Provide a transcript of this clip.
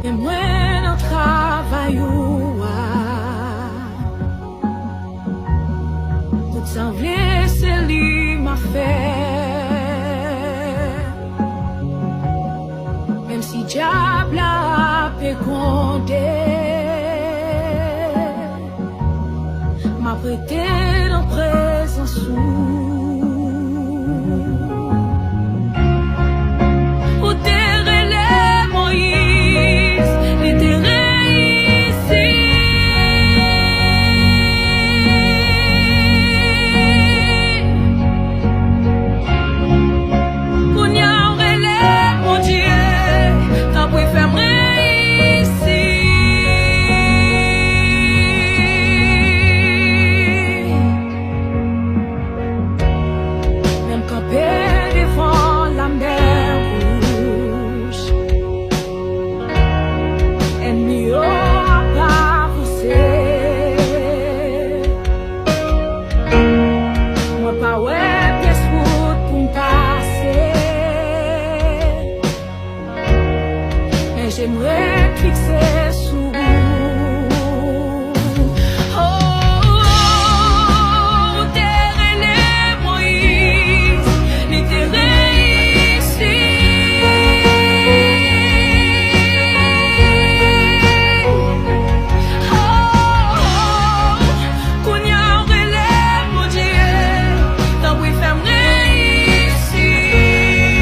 Et mwen an travay ou tout san vle se li ma fe. Même si diable a pe konde, ma prete